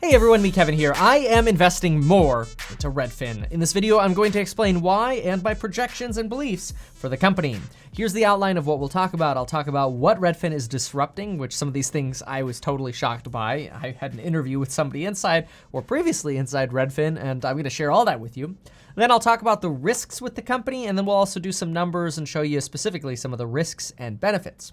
Hey everyone, me Kevin here. I am investing more into Redfin. In this video, I'm going to explain why and my projections and beliefs for the company. Here's the outline of what we'll talk about. I'll talk about what Redfin is disrupting, which some of these things I was totally shocked by. I had an interview with somebody inside or previously inside Redfin, and I'm going to share all that with you. Then I'll talk about the risks with the company, and then we'll also do some numbers and show you specifically some of the risks and benefits.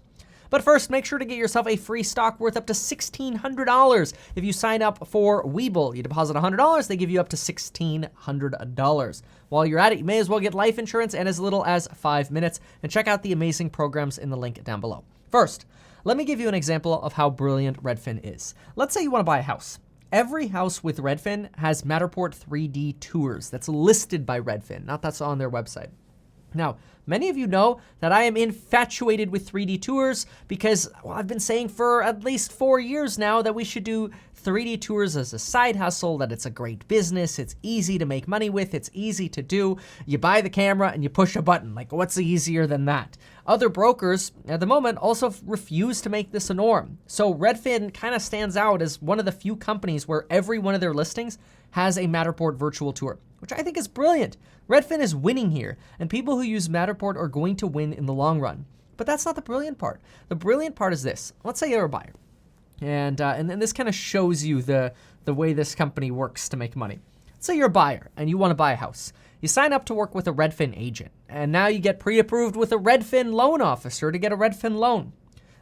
But first, make sure to get yourself a free stock worth up to $1,600 if you sign up for Webull. You deposit $100, they give you up to $1,600. While you're at it, you may as well get life insurance in as little as 5 minutes, and check out the amazing programs in the link down below. First, let me give you an example of how brilliant Redfin is. Let's say you want to buy a house. Every house with Redfin has Matterport 3D tours that's listed by Redfin, not that's on their website. Now, many of you know that I am infatuated with 3D tours because, well, I've been saying for at least 4 years now that we should do 3D tours as a side hustle, that it's a great business, it's easy to make money with, it's easy to do. You buy the camera and you push a button. Like, what's easier than that? Other brokers at the moment also refuse to make this a norm. So Redfin kind of stands out as one of the few companies where every one of their listings has a Matterport virtual tour, which I think is brilliant. Redfin is winning here, and people who use Matterport are going to win in the long run. But that's not the brilliant part. The brilliant part is this. Let's say you're a buyer, and then this kind of shows you the way this company works to make money. Let's say you're a buyer, and you want to buy a house. You sign up to work with a Redfin agent, and now you get pre-approved with a Redfin loan officer to get a Redfin loan.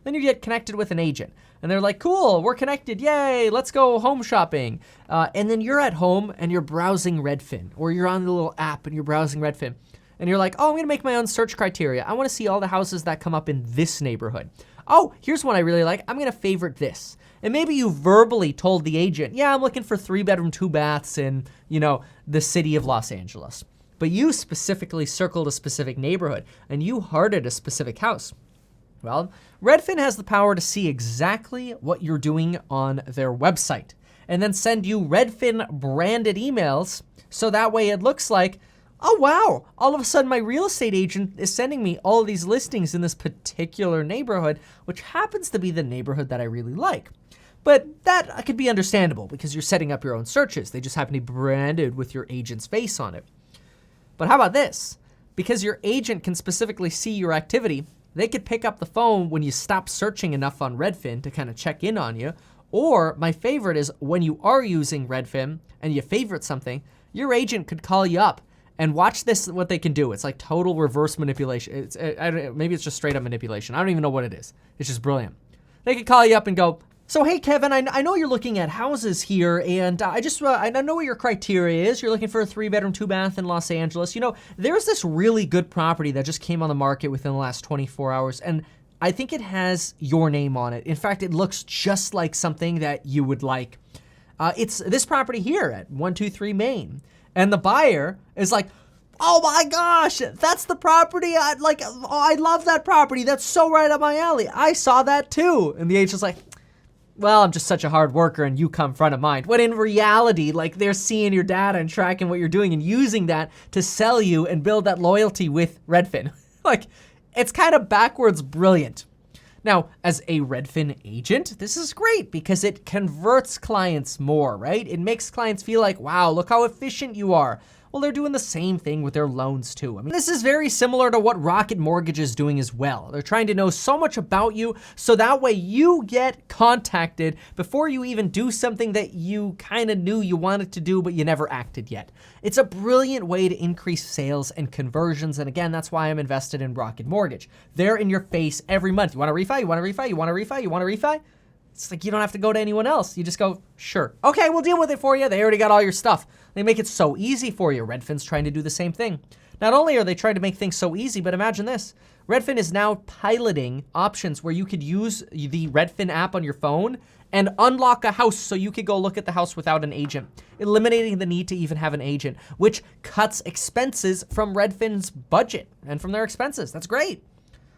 Then you get connected with an agent, and they're like, cool, we're connected, yay, let's go home shopping. And then you're at home and you're browsing Redfin, or you're on the little app and you're browsing Redfin. And you're like, oh, I'm gonna make my own search criteria. I wanna see all the houses that come up in this neighborhood. Oh, here's one I really like, I'm gonna favorite this. And maybe you verbally told the agent, yeah, I'm looking for 3-bedroom, 2 baths in, the city of Los Angeles. But you specifically circled a specific neighborhood and you hearted a specific house. Well, Redfin has the power to see exactly what you're doing on their website and then send you Redfin branded emails so that way it looks like, oh wow, all of a sudden my real estate agent is sending me all of these listings in this particular neighborhood, which happens to be the neighborhood that I really like. But that could be understandable because you're setting up your own searches. They just happen to be branded with your agent's face on it. But how about this? Because your agent can specifically see your activity, they could pick up the phone when you stop searching enough on Redfin to kind of check in on you. Or my favorite is when you are using Redfin and you favorite something, your agent could call you up and watch this, what they can do. It's like total reverse manipulation. Maybe it's just straight up manipulation. I don't even know what it is. It's just brilliant. They could call you up and go, so hey Kevin, I know you're looking at houses here, and I know what your criteria is. You're looking for a 3-bedroom, 2-bath in Los Angeles. There's this really good property that just came on the market within the last 24 hours, and I think it has your name on it. In fact, it looks just like something that you would like. It's this property here at 123 Main, and the buyer is like, oh my gosh, that's the property. I love that property. That's so right up my alley. I saw that too. And the agent's like, well, I'm just such a hard worker and you come front of mind. When in reality, they're seeing your data and tracking what you're doing and using that to sell you and build that loyalty with Redfin. It's kind of backwards brilliant. Now, as a Redfin agent, this is great because it converts clients more, right? It makes clients feel like, wow, look how efficient you are. Well, they're doing the same thing with their loans too. I mean, this is very similar to what Rocket Mortgage is doing as well. They're trying to know so much about you so that way you get contacted before you even do something that you kind of knew you wanted to do but you never acted yet. It's a brilliant way to increase sales and conversions, and again, that's why I'm invested in Rocket Mortgage. They're in your face every month. You want to refi? You want to refi? You want to refi? You want to refi? It's like you don't have to go to anyone else. You just go, sure. Okay, we'll deal with it for you. They already got all your stuff. They make it so easy for you. Redfin's trying to do the same thing. Not only are they trying to make things so easy, but imagine this. Redfin is now piloting options where you could use the Redfin app on your phone and unlock a house so you could go look at the house without an agent, eliminating the need to even have an agent, which cuts expenses from Redfin's budget and from their expenses. That's great.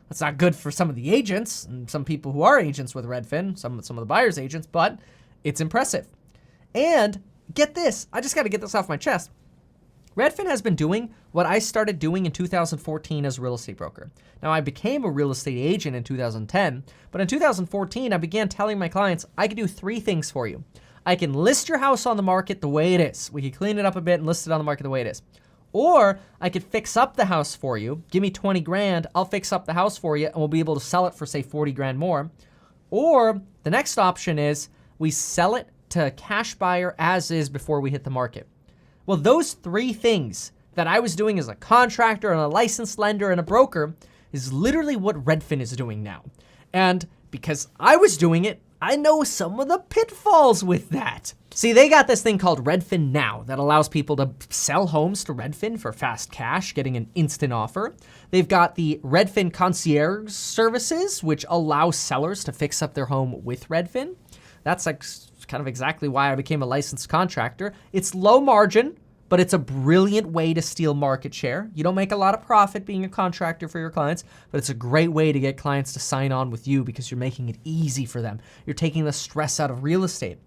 That's not good for some of the agents and some people who are agents with Redfin, some of the buyers' agents, but it's impressive. And get this, I just got to get this off my chest. Redfin has been doing what I started doing in 2014 as a real estate broker. Now, I became a real estate agent in 2010, but in 2014, I began telling my clients, I could do 3 things for you. I can list your house on the market the way it is. We can clean it up a bit and list it on the market the way it is. Or I could fix up the house for you. Give me 20 grand. I'll fix up the house for you and we'll be able to sell it for say 40 grand more. Or the next option is we sell it to a cash buyer as is before we hit the market. Well, those three things that I was doing as a contractor and a licensed lender and a broker is literally what Redfin is doing now. And because I was doing it, I know some of the pitfalls with that. See, they got this thing called RedfinNow that allows people to sell homes to Redfin for fast cash, getting an instant offer. They've got the Redfin concierge services, which allow sellers to fix up their home with Redfin. That's like kind of exactly why I became a licensed contractor. It's low margin, but it's a brilliant way to steal market share. You don't make a lot of profit being a contractor for your clients, but it's a great way to get clients to sign on with you because you're making it easy for them. You're taking the stress out of real estate.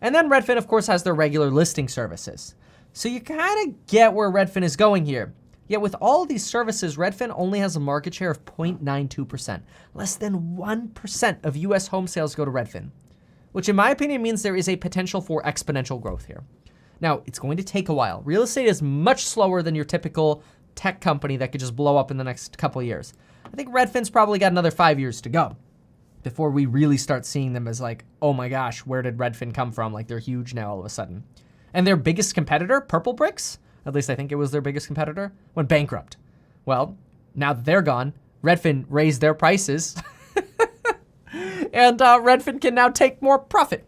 And then Redfin, of course, has their regular listing services. So you kind of get where Redfin is going here. Yet with all of these services, Redfin only has a market share of 0.92%. Less than 1% of US home sales go to Redfin, which in my opinion means there is a potential for exponential growth here. Now, it's going to take a while. Real estate is much slower than your typical tech company that could just blow up in the next couple of years. I think Redfin's probably got another 5 years to go before we really start seeing them as like, oh my gosh, where did Redfin come from? Like they're huge now all of a sudden. And their biggest competitor, Purple Bricks, at least I think it was their biggest competitor, went bankrupt. Well, now that they're gone, Redfin raised their prices and Redfin can now take more profit.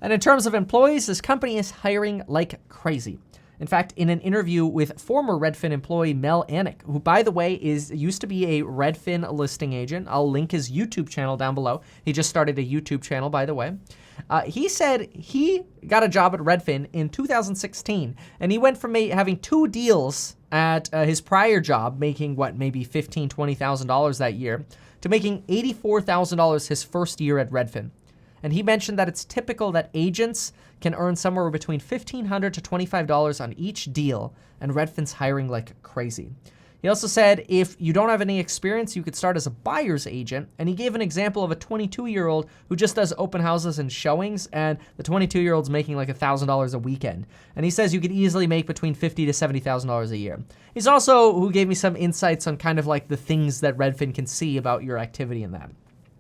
And in terms of employees, this company is hiring like crazy. In fact, in an interview with former Redfin employee Mel Anik, who by the way used to be a Redfin listing agent. I'll link his YouTube channel down below. He just started a YouTube channel, by the way. He said he got a job at Redfin in 2016, and he went from having 2 deals at his prior job, making maybe $15,000, $20,000 that year, to making $84,000 his first year at Redfin. And he mentioned that it's typical that agents can earn somewhere between $1,500 to $25 on each deal, and Redfin's hiring like crazy. He also said if you don't have any experience, you could start as a buyer's agent, and he gave an example of a 22-year-old who just does open houses and showings, and the 22-year-old's making like $1,000 a weekend. And he says you could easily make between $50,000 to $70,000 a year. He's also who gave me some insights on kind of like the things that Redfin can see about your activity in that.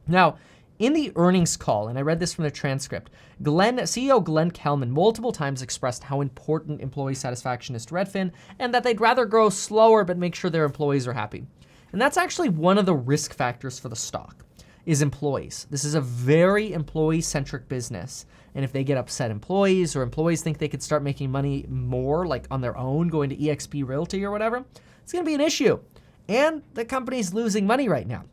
Now, in the earnings call, and I read this from the transcript, CEO Glenn Kelman multiple times expressed how important employee satisfaction is to Redfin and that they'd rather grow slower but make sure their employees are happy. And that's actually one of the risk factors for the stock, is employees. This is a very employee-centric business. And if they get upset employees or employees think they could start making money more like on their own, going to eXp Realty or whatever, it's going to be an issue. And the company's losing money right now.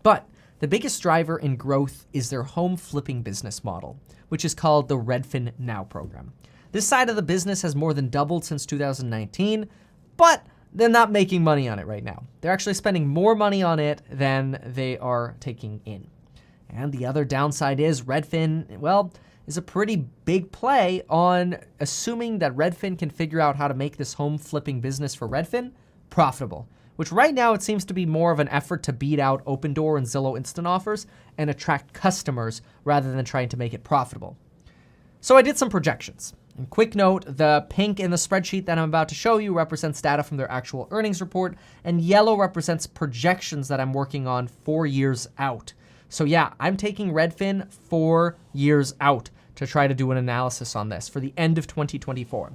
But the biggest driver in growth is their home flipping business model, which is called the RedfinNow program. This side of the business has more than doubled since 2019, but they're not making money on it right now. They're actually spending more money on it than they are taking in. And the other downside is Redfin, well, is a pretty big play on assuming that Redfin can figure out how to make this home flipping business for Redfin profitable, which right now it seems to be more of an effort to beat out Opendoor and Zillow Instant Offers and attract customers rather than trying to make it profitable. So I did some projections. And quick note, the pink in the spreadsheet that I'm about to show you represents data from their actual earnings report, and yellow represents projections that I'm working on 4 years out. So yeah, I'm taking Redfin 4 years out to try to do an analysis on this for the end of 2024.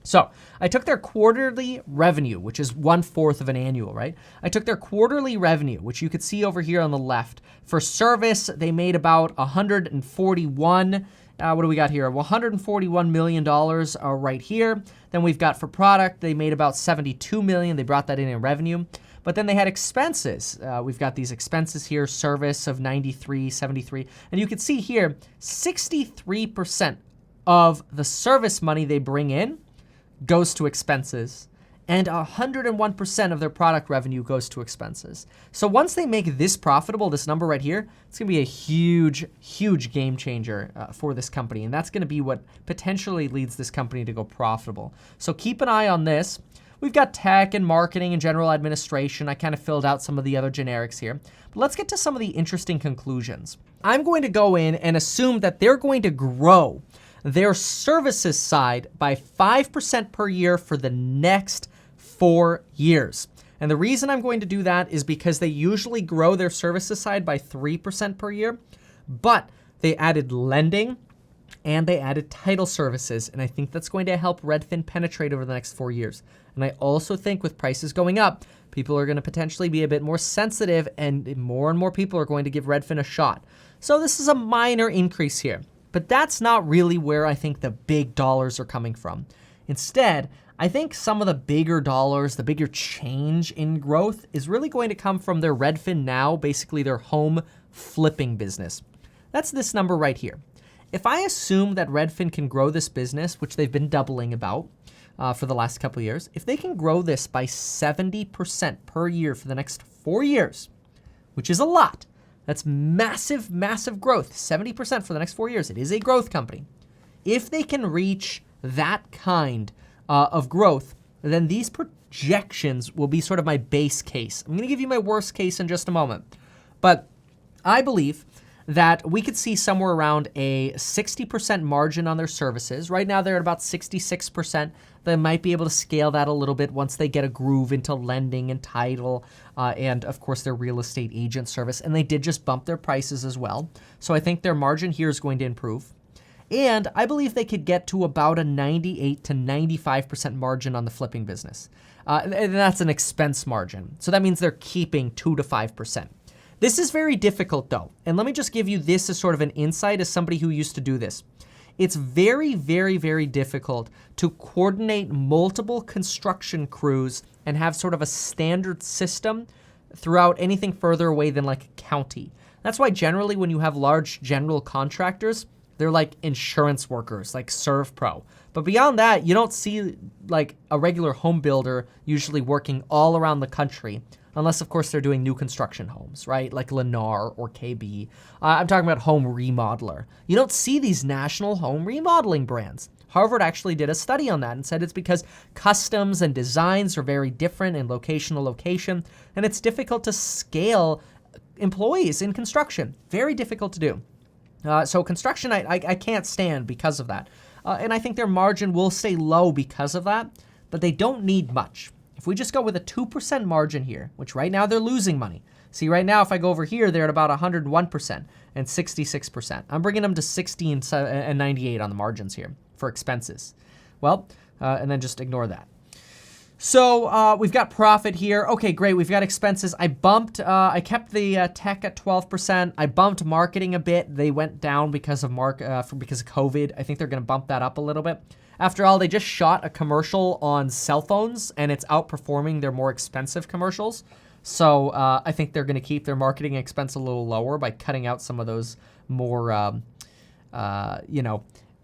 So I took their quarterly revenue, which is 1/4 of an annual, right? I took their quarterly revenue, which you could see over here on the left. For service, they made about 141. What do we got here? $141 million right here. Then we've got for product, they made about 72 million. They brought that in revenue. But then they had expenses. We've got these expenses here, service of 93, 73. And you can see here, 63% of the service money they bring in goes to expenses, and 101% of their product revenue goes to expenses. So once they make this profitable, this number right here, it's gonna be a huge, huge game changer for this company. And that's gonna be what potentially leads this company to go profitable. So keep an eye on this. We've got tech and marketing and general administration. I kind of filled out some of the other generics here. But let's get to some of the interesting conclusions. I'm going to go in and assume that they're going to grow their services side by 5% per year for the next 4 years. And the reason I'm going to do that is because they usually grow their services side by 3% per year, but they added lending and they added title services. And I think that's going to help Redfin penetrate over the next 4 years. And I also think with prices going up, people are going to potentially be a bit more sensitive and more people are going to give Redfin a shot. So this is a minor increase here, but that's not really where I think the big dollars are coming from. Instead, I think some of the bigger dollars, the bigger change in growth is really going to come from their RedfinNow, basically their home flipping business. That's this number right here. If I assume that Redfin can grow this business, which they've been doubling about for the last couple of years, if they can grow this by 70% per year for the next 4 years, which is a lot, that's massive, massive growth, 70% for the next 4 years. It is a growth company. If they can reach that kind of growth, then these projections will be sort of my base case. I'm going to give you my worst case in just a moment. But I believe that we could see somewhere around a 60% margin on their services. Right now, they're at about 66%. They might be able to scale that a little bit once they get a groove into lending and title and, of course, their real estate agent service. And they did just bump their prices as well. So I think their margin here is going to improve. And I believe they could get to about a 98 to 95% margin on the flipping business. And that's an expense margin. So that means they're keeping 2 to 5%. This is very difficult though. And let me just give you this as sort of an insight as somebody who used to do this. It's very, very, very difficult to coordinate multiple construction crews and have sort of a standard system throughout anything further away than like a county. That's why generally when you have large general contractors, they're like insurance workers, like ServPro. But beyond that, you don't see like a regular home builder usually working all around the country, unless of course they're doing new construction homes, right? Like Lennar or KB. I'm talking about home remodeler. You don't see these national home remodeling brands. Harvard actually did a study on that and said it's because customs and designs are very different in location to location, and it's difficult to scale employees in construction. Very difficult to do. So construction, I can't stand because of that. And I think their margin will stay low because of that, but they don't need much. If we just go with a 2% margin here, which right now they're losing money. See, right now, if I go over here, they're at about 101% and 66%. I'm bringing them to 60 and 98 on the margins here for expenses. Well, and then just ignore that. So we've got profit here. Okay, great. We've got expenses. I kept the tech at 12%. I bumped marketing a bit. They went down because of COVID. I think they're going to bump that up a little bit. After all, they just shot a commercial on cell phones, and it's outperforming their more expensive commercials. So I think they're going to keep their marketing expense a little lower by cutting out some of those more,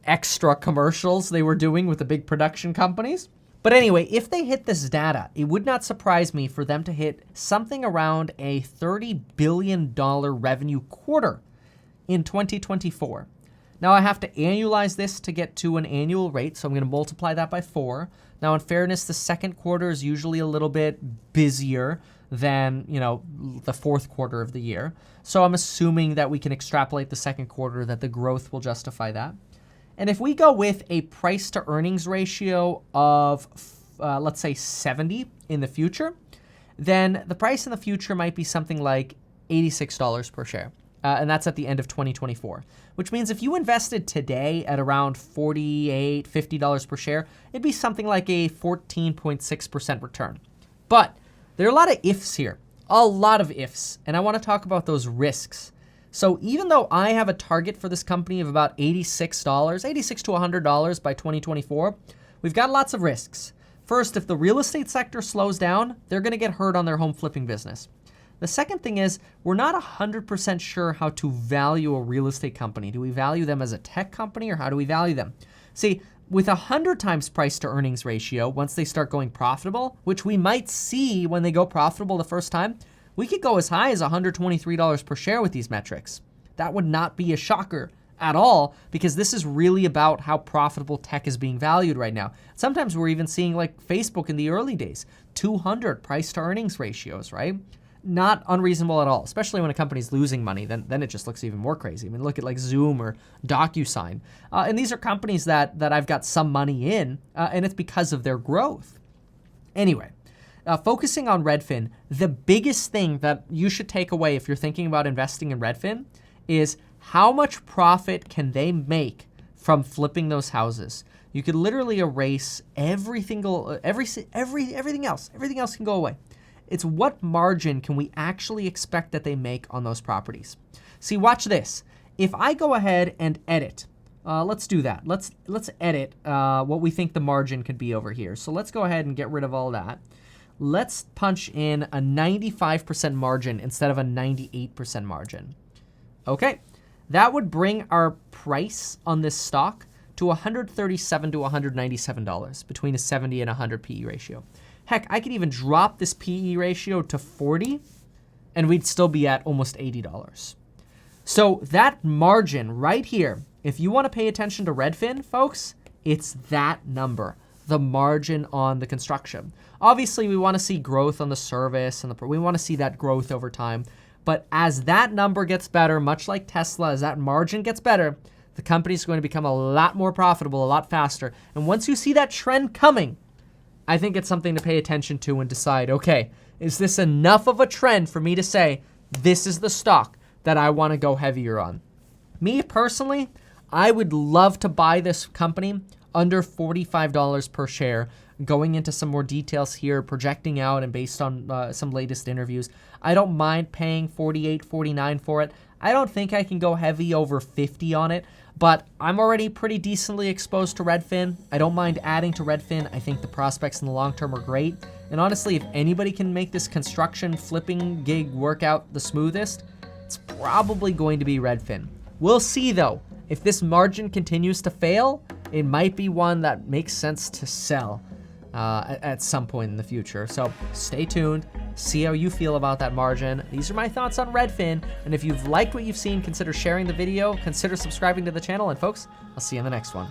extra commercials they were doing with the big production companies. But anyway, if they hit this data, it would not surprise me for them to hit something around a $30 billion revenue quarter in 2024. Now I have to annualize this to get to an annual rate, so I'm going to multiply that by 4. Now in fairness, the second quarter is usually a little bit busier than, the fourth quarter of the year. So I'm assuming that we can extrapolate the second quarter, that the growth will justify that. And if we go with a price to earnings ratio of, let's say 70 in the future, then the price in the future might be something like $86 per share. And that's at the end of 2024, which means if you invested today at around $48, $50 per share, it'd be something like a 14.6% return. But there are a lot of ifs here, a lot of ifs, and I want to talk about those risks. So even though I have a target for this company of about $86 to $100 by 2024, we've got lots of risks. First, if the real estate sector slows down, they're going to get hurt on their home flipping business. The second thing is we're not 100% sure how to value a real estate company. Do we value them as a tech company or how do we value them? See, with 100 times price to earnings ratio, once they start going profitable, which we might see when they go profitable the first time, we could go as high as $123 per share with these metrics. That would not be a shocker at all because this is really about how profitable tech is being valued right now. Sometimes we're even seeing like Facebook in the early days, 200 price to earnings ratios, right? not unreasonable at all, especially when a company's losing money. Then it just looks even more crazy. I mean, look at like Zoom or DocuSign. And these are companies that I've got some money in, and it's because of their growth. Anyway, focusing on Redfin, the biggest thing that you should take away if you're thinking about investing in Redfin is how much profit can they make from flipping those houses. You could literally erase everything else. Everything else can go away. It's what margin can we actually expect that they make on those properties. See, watch this. If I go ahead and edit, let's do that. Let's edit what we think the margin could be over here. So let's go ahead and get rid of all that. Let's punch in a 95% margin instead of a 98% margin. Okay, that would bring our price on this stock to $137 to $197, between a 70 and 100 PE ratio. Heck, I could even drop this PE ratio to 40 and we'd still be at almost $80. So that margin right here, if you want to pay attention to Redfin, folks, it's that number, the margin on the construction. Obviously, we want to see growth on the service and we want to see that growth over time. But as that number gets better, much like Tesla, as that margin gets better, the company's going to become a lot more profitable, a lot faster. And once you see that trend coming, I think it's something to pay attention to and decide, okay, is this enough of a trend for me to say, this is the stock that I want to go heavier on? Me personally, I would love to buy this company under $45 per share. Going into some more details here, projecting out and based on some latest interviews, I don't mind paying $48, $49 for it. I don't think I can go heavy over 50 on it, but I'm already pretty decently exposed to Redfin. I don't mind adding to Redfin. I think the prospects in the long term are great. And honestly, if anybody can make this construction flipping gig work out the smoothest, it's probably going to be Redfin. We'll see though. If this margin continues to fail, it might be one that makes sense to sell at some point in the future. So stay tuned, see how you feel about that margin. These are my thoughts on Redfin. And if you've liked what you've seen, consider sharing the video, consider subscribing to the channel. And folks, I'll see you in the next one.